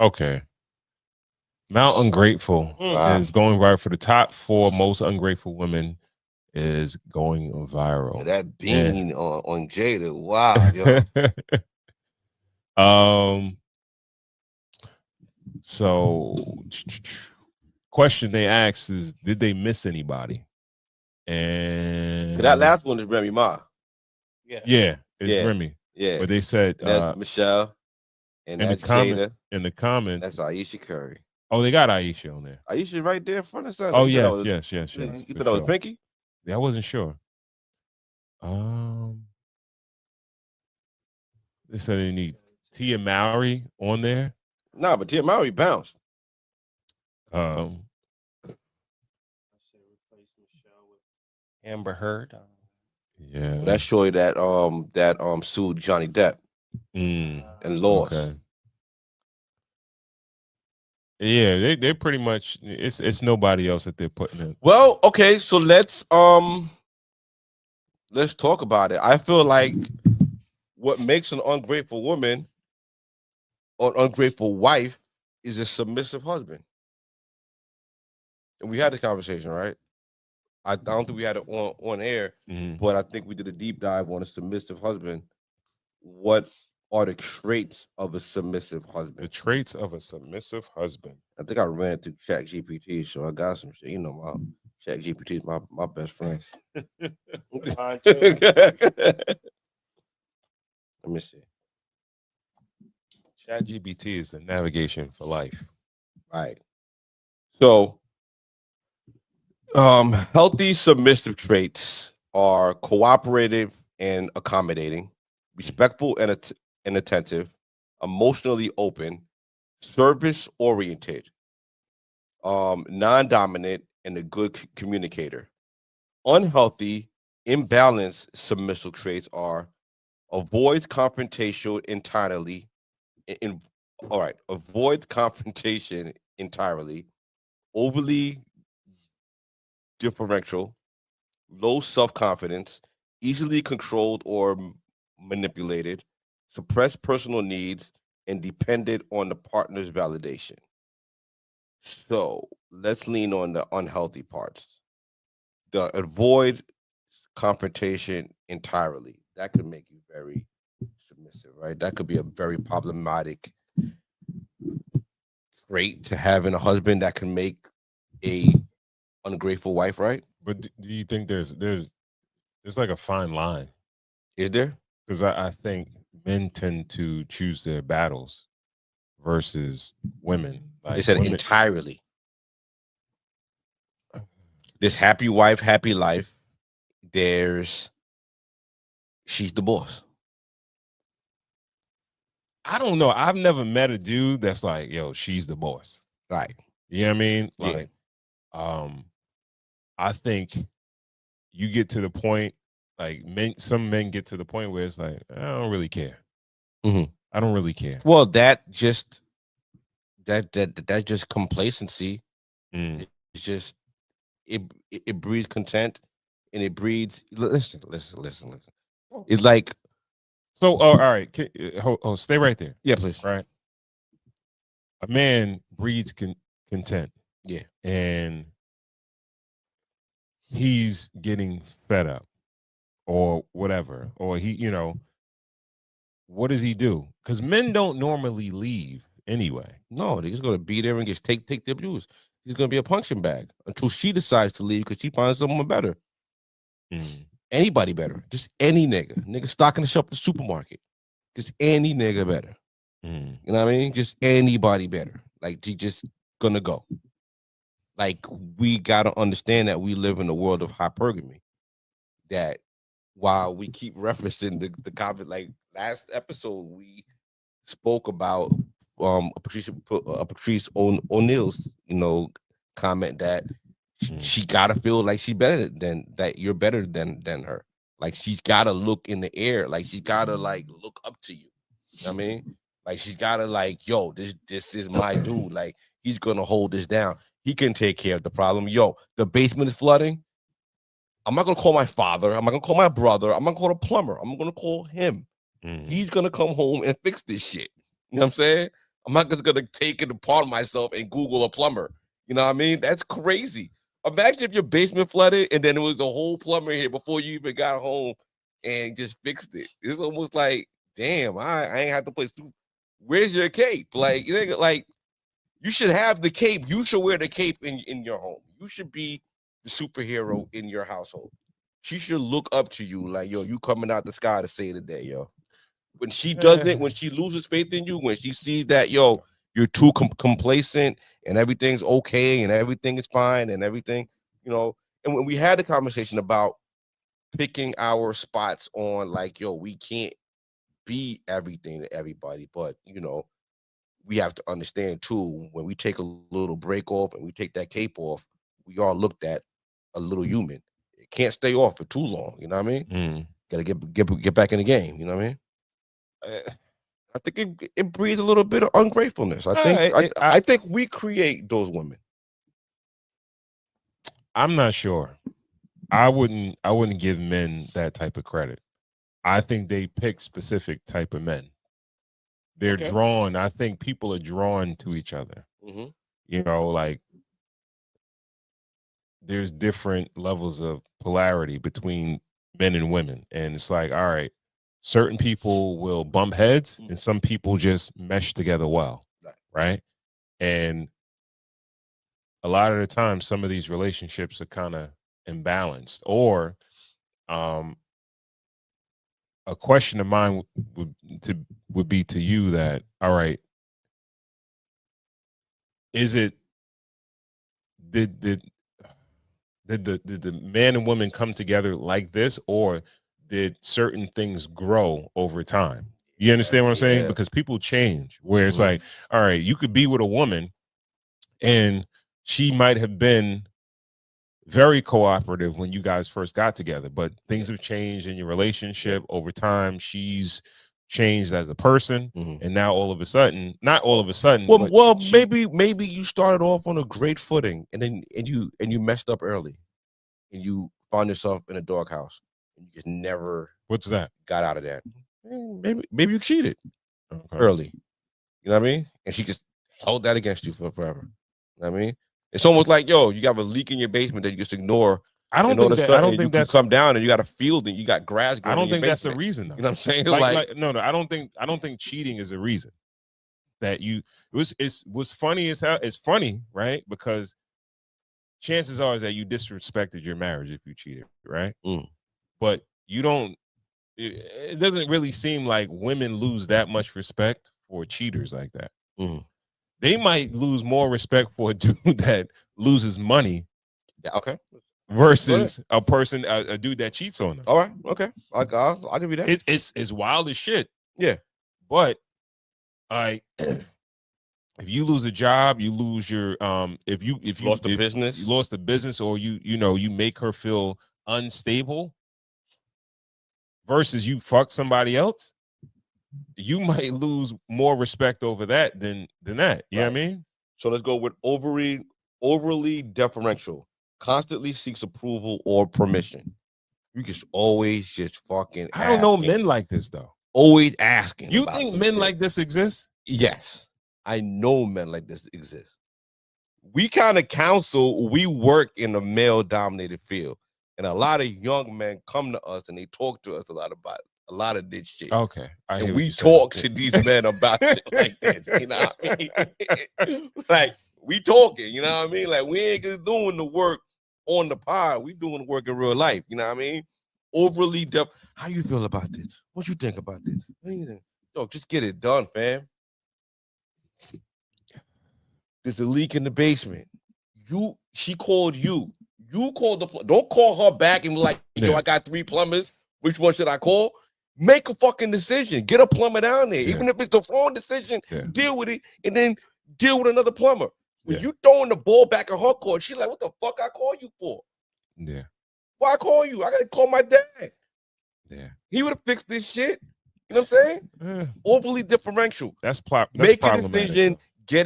Okay. Mount Ungrateful is going viral for the top 4 most ungrateful women is going viral. That bean on Jada, wow, yo. So question they asked is, did they miss anybody? And that last one is Remy Ma. Yeah, it's Remy. Yeah. But they said That's Michelle. And in that's the comment Jada. in the comments. That's Aisha Curry. Oh, they got Aisha on there. Aisha right there in front of center. Oh yeah, yes. You thought that was Pinky? Yeah, I wasn't sure. They said they need Tia Mowry on there. Nah, but Tia Mowry bounced. Amber Heard. Yeah, well, that's Shorty that sued Johnny Depp and lost. Okay. Yeah, they pretty much it's nobody else that they're putting in. Well, okay, so let's talk about it. I feel like what makes an ungrateful woman or an ungrateful wife is a submissive husband. And we had the conversation, right? I don't think we had it on air, but I think we did a deep dive on a submissive husband. What are the traits of a submissive husband? The traits of a submissive husband. I think I ran through ChatGPT, so I got some shit. You know, my ChatGPT is my best friend. Let me see. ChatGPT is the navigation for life. Right. So, healthy submissive traits are cooperative and accommodating, respectful and attentive, emotionally open, service oriented, non-dominant, and a good communicator. Unhealthy, imbalanced submissive traits are avoid confrontation entirely. Avoid confrontation entirely, overly differential, low self-confidence, easily controlled or manipulated, suppressed personal needs, and dependent on the partner's validation. So let's lean on the unhealthy parts. The avoid confrontation entirely. That could make you very submissive, right? That could be a very problematic trait to have in a husband that can make a ungrateful wife, right? But do you think there's like a fine line? Is there? Because I think men tend to choose their battles versus women. Like they said women, entirely. This happy wife, happy life. She's the boss. I don't know. I've never met a dude that's like, yo, she's the boss. Right. You know what I mean? Like, I think you get to the point, like some men get to the point where it's like, I don't really care. Mm-hmm. I don't really care. Well, that just complacency. It's just it breeds content, and it breeds. Listen. It's like. So, all right, stay right there. Yeah, please. Right. A man breeds content. Yeah, and he's getting fed up, or whatever, or what does he do? Because men don't normally leave anyway. No, they're just gonna be there and just take their abuse. He's gonna be a punching bag until she decides to leave because she finds someone better. Anybody better. Just any nigga stocking the shelf at the supermarket. Just any nigga better. You know what I mean? Just anybody better. Like, he just gonna go. Like, we gotta understand that we live in a world of hypergamy. That while we keep referencing the comment, like last episode, we spoke about Patrice O'Neill's, comment that she gotta feel like she's better than that. You're better than her. Like, she's gotta look in the air. Like, she's gotta like look up to you. You know what I mean? Like, she's gotta like, yo, this is my dude. Like, he's gonna hold this down. He can take care of the problem. Yo, the basement is flooding. I'm not gonna call my father. I'm not gonna call my brother. I'm not gonna call a plumber. I'm gonna call him. He's gonna come home and fix this shit. You know what I'm saying? I'm not just gonna take it upon myself and Google a plumber. You know what I mean? That's crazy. Imagine if your basement flooded and then there was a whole plumber here before you even got home and just fixed it. It's almost like, damn, I ain't have to play. Where's your cape? Like, you should have the cape. You should wear the cape in your home. You should be the superhero in your household. She should look up to you like, yo, you coming out the sky to save the day, yo. When she doesn't, when she loses faith in you, when she sees that, yo, you're too complacent and everything's okay and everything is fine and everything, you know. And when we had the conversation about picking our spots on like, yo, we can't be everything to everybody, but, you know, we have to understand too, when we take a little break off and we take that cape off, we are looked at a little human. It can't stay off for too long, you know what I mean? Gotta get back in the game, you know what I mean? I think it breeds a little bit of ungratefulness. I think we create those women. I'm not sure. I wouldn't give men that type of credit. I think they pick specific type of men. They're drawn. I think people are drawn to each other. Mm-hmm. You know, like there's different levels of polarity between men and women, and it's like, all right, certain people will bump heads and some people just mesh together well, right? And a lot of the time, some of these relationships are kind of imbalanced. Or a question of mine would be to you that, all right, is it did the man and woman come together like this, or did certain things grow over time? You understand what I'm saying? Yeah. Because people change, where it's like, all right, you could be with a woman and she might have been very cooperative when you guys first got together, but things have changed in your relationship over time. She's changed as a person, and now all of a sudden, not all of a sudden. Well, maybe you started off on a great footing, and then you messed up early, and you found yourself in a doghouse, and you just never. What's that? Got out of that. Maybe you cheated early. You know what I mean? And she just held that against you forever. You know what I mean? It's almost like, yo, you got a leak in your basement that you just ignore. I don't think that's come down and you got a field and you got grass. I don't think that's the reason, though. You know what I'm saying? No, I don't think cheating is a reason. That was funny as hell. It's funny, right? Because chances are is that you disrespected your marriage if you cheated, right? But you don't. It doesn't really seem like women lose that much respect for cheaters like that. They might lose more respect for a dude that loses money. Versus a person, a dude that cheats on them. All right, okay, I'll give you that. It's wild as shit. Yeah, but if you lose a job, you lose your if you lost the business, you lost the business, or you make her feel unstable. Versus you fuck somebody else, you might lose more respect over that than that. You know what I mean? So let's go with overly deferential. Constantly seeks approval or permission. You just always just fucking. I don't know men like this though. Always asking. You think men like this exist? Yes, I know men like this exist. We kind of counsel. We work in a male-dominated field, and a lot of young men come to us and they talk to us a lot about a lot of this shit. Okay, and we talk to these men about shit like this. You know what I mean? Like we talking. You know what I mean? Like we ain't just doing the work on the pod, we doing the work in real life. You know what I mean? Overly depth. How you feel about this? What you think about this? Yo, just get it done, fam. There's a leak in the basement. She called you. You called don't call her back and be like, yo, I got 3 plumbers. Which one should I call? Make a fucking decision. Get a plumber down there. Even if it's the wrong decision, deal with it and then deal with another plumber. When you throwing the ball back at her court, she's like, what the fuck I call you for? Yeah. Why I call you? I gotta call my dad. Yeah. He would have fixed this shit. You know what I'm saying? Overly differential. That's Make a decision, get it